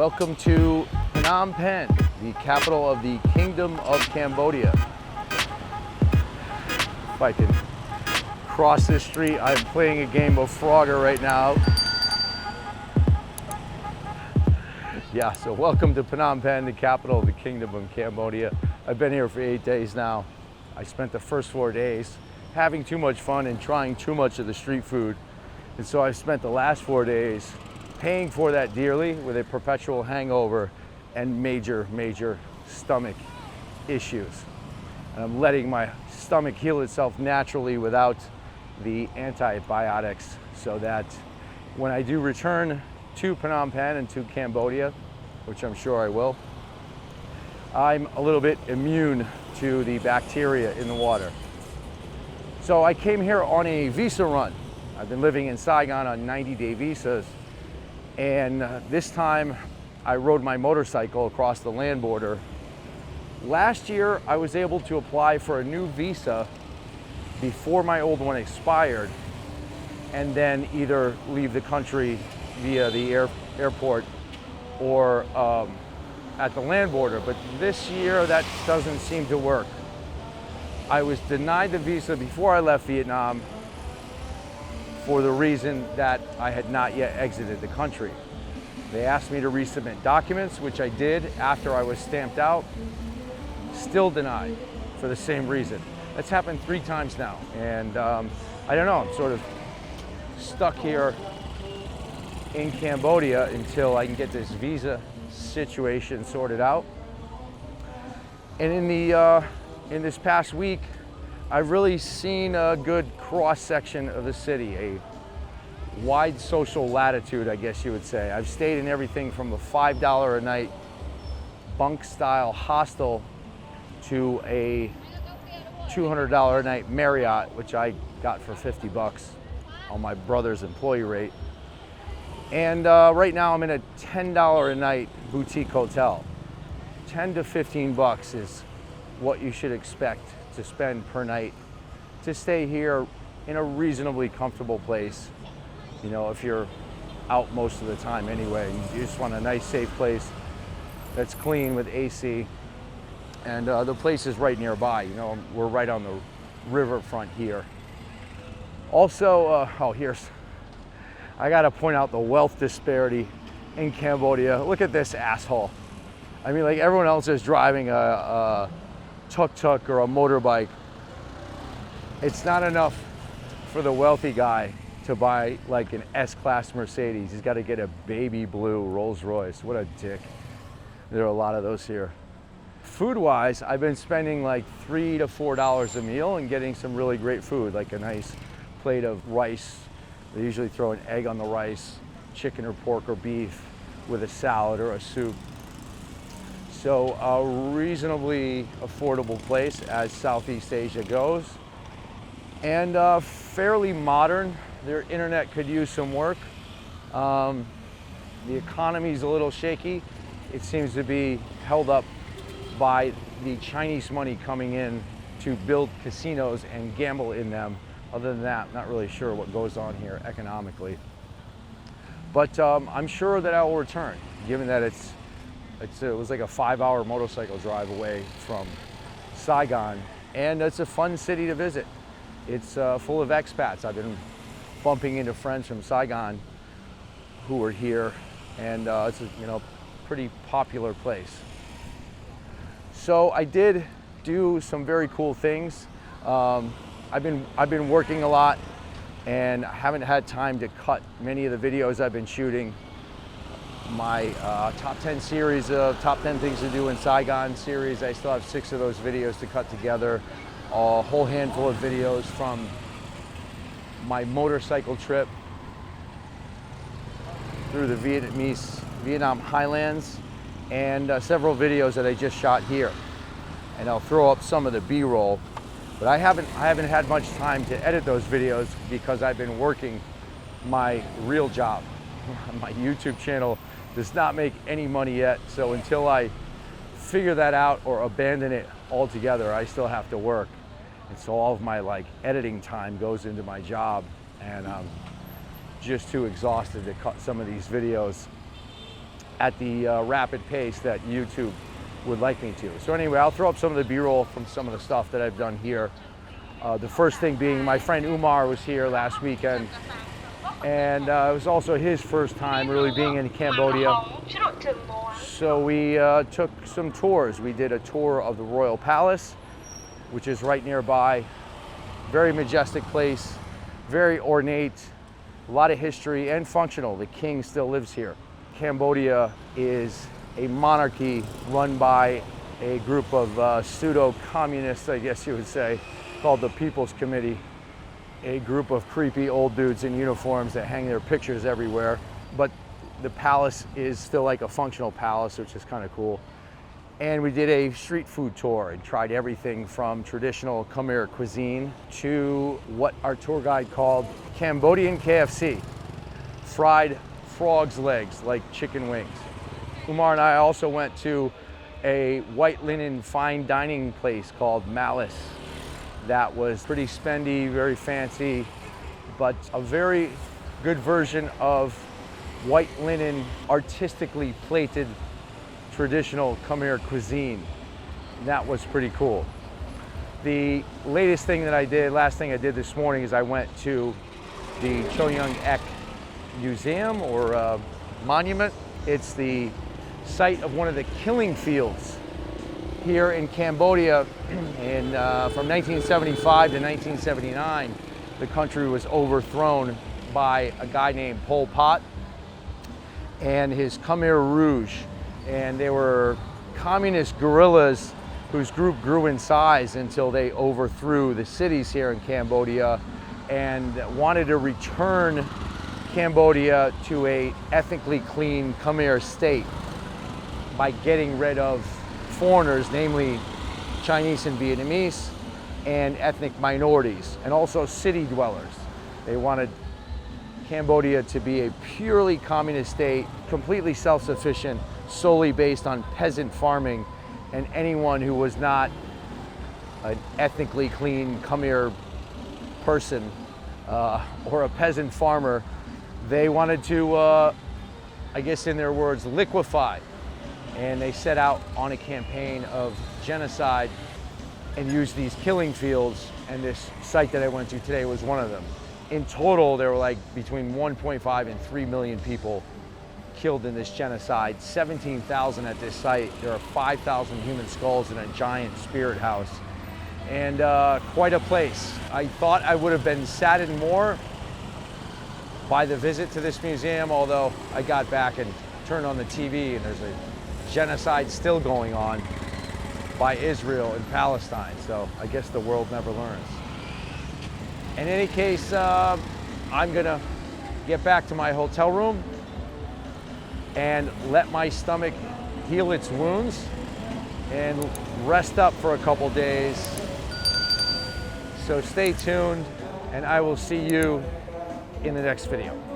Welcome to Phnom Penh, the capital of the Kingdom of Cambodia. If I can cross this street, I'm playing a game of Frogger right now. Yeah, so welcome to Phnom Penh, the capital of the Kingdom of Cambodia. I've been here for 8 days now. I spent the first 4 days having too much fun and trying too much of the street food. And so I've spent the last 4 days paying for that dearly with a perpetual hangover and major stomach issues. And I'm letting my stomach heal itself naturally without the antibiotics, so that when I do return to Phnom Penh and to Cambodia, which I'm sure I will, I'm a little bit immune to the bacteria in the water. So I came here on a visa run. I've been living in Saigon on 90-day visas. And this time I rode my motorcycle across the land border. Last year I was able to apply for a new visa before my old one expired, and then either leave the country via the airport or at the land border. But this year that doesn't seem to work. I was denied the visa before I left Vietnam for the reason that I had not yet exited the country. They asked me to resubmit documents, which I did after I was stamped out. Still denied for the same reason. That's happened 3 times now. And I don't know, I'm sort of stuck here in Cambodia until I can get this visa situation sorted out. And in this past week, I've really seen a good cross-section of the city, a wide social latitude, I guess you would say. I've stayed in everything from a $5 a night bunk-style hostel to a $200 a night Marriott, which I got for 50 bucks on my brother's employee rate. And right now I'm in a $10 a night boutique hotel. 10 to 15 bucks is what you should expect to spend per night to stay here in a reasonably comfortable place. You know, if you're out most of the time anyway, you just want a nice safe place that's clean with AC. And the place is right nearby. You know, we're right on the riverfront here. Also, I gotta point out the wealth disparity in Cambodia. Look at this asshole. I mean, like, everyone else is driving a tuk-tuk or a motorbike. It's not enough for the wealthy guy to buy like an S-Class Mercedes. He's got to get a baby blue Rolls Royce. What a dick. There are a lot of those here. Food-wise, I've been spending like $3 to $4 a meal and getting some really great food, like a nice plate of rice. They usually throw an egg on the rice, chicken or pork or beef with a salad or a soup. So a reasonably affordable place as Southeast Asia goes, and fairly modern. Their internet could use some work. The economy's a little shaky. It seems to be held up by the Chinese money coming in to build casinos and gamble in them. Other than that, not really sure what goes on here economically. But I'm sure that I will return, given that it was like a 5-hour motorcycle drive away from Saigon, and it's a fun city to visit. It's full of expats. I've been bumping into friends from Saigon who are here, and it's a pretty popular place. So I did do some very cool things. I've been working a lot, and I haven't had time to cut many of the videos I've been shooting. My top 10 series of top 10 things to do in Saigon series, I still have 6 of those videos to cut together. A whole handful of videos from my motorcycle trip through the Vietnam highlands, and several videos that I just shot here. And I'll throw up some of the B-roll, but I haven't had much time to edit those videos because I've been working my real job. My YouTube channel does not make any money yet, so until I figure that out or abandon it altogether, I still have to work. And so all of my editing time goes into my job, and I'm just too exhausted to cut some of these videos. at the rapid pace that YouTube would like me to. So anyway, I'll throw up some of the B-roll from some of the stuff that I've done here. The first thing being my friend Umar was here last weekend, and it was also his first time really being in Cambodia. So we took some tours. We did a tour of the Royal Palace, which is right nearby. Very majestic place, very ornate, a lot of history and functional. The king still lives here. Cambodia is a monarchy run by a group of pseudo-communists, I guess you would say, called the People's Committee. A group of creepy old dudes in uniforms that hang their pictures everywhere. But the palace is still like a functional palace, which is kind of cool. And we did a street food tour and tried everything from traditional Khmer cuisine to what our tour guide called Cambodian KFC, fried frog's legs like chicken wings. Umar and I also went to a white linen fine dining place called Malice. That was pretty spendy, very fancy, but a very good version of white linen, artistically plated traditional Khmer cuisine. And that was pretty cool. The last thing I did this morning is I went to the Choyung Ek Museum or monument. It's the site of one of the killing fields here in Cambodia. From 1975 to 1979, the country was overthrown by a guy named Pol Pot and his Khmer Rouge. And they were communist guerrillas whose group grew in size until they overthrew the cities here in Cambodia and wanted to return Cambodia to a ethnically clean Khmer state by getting rid of foreigners, namely Chinese and Vietnamese, and ethnic minorities, and also city dwellers. They wanted Cambodia to be a purely communist state, completely self-sufficient, solely based on peasant farming, and anyone who was not an ethnically clean Khmer person or a peasant farmer, they wanted to, I guess in their words, liquefy. And they set out on a campaign of genocide and used these killing fields, and this site that I went to today was one of them. In total, there were like between 1.5 and 3 million people killed in this genocide, 17,000 at this site. There are 5,000 human skulls in a giant spirit house, and quite a place. I thought I would have been saddened more by the visit to this museum, although I got back and turned on the TV and there's a genocide still going on by Israel in Palestine, so I guess the world never learns. In any case, I'm gonna get back to my hotel room and let my stomach heal its wounds and rest up for a couple days. So stay tuned, and I will see you in the next video.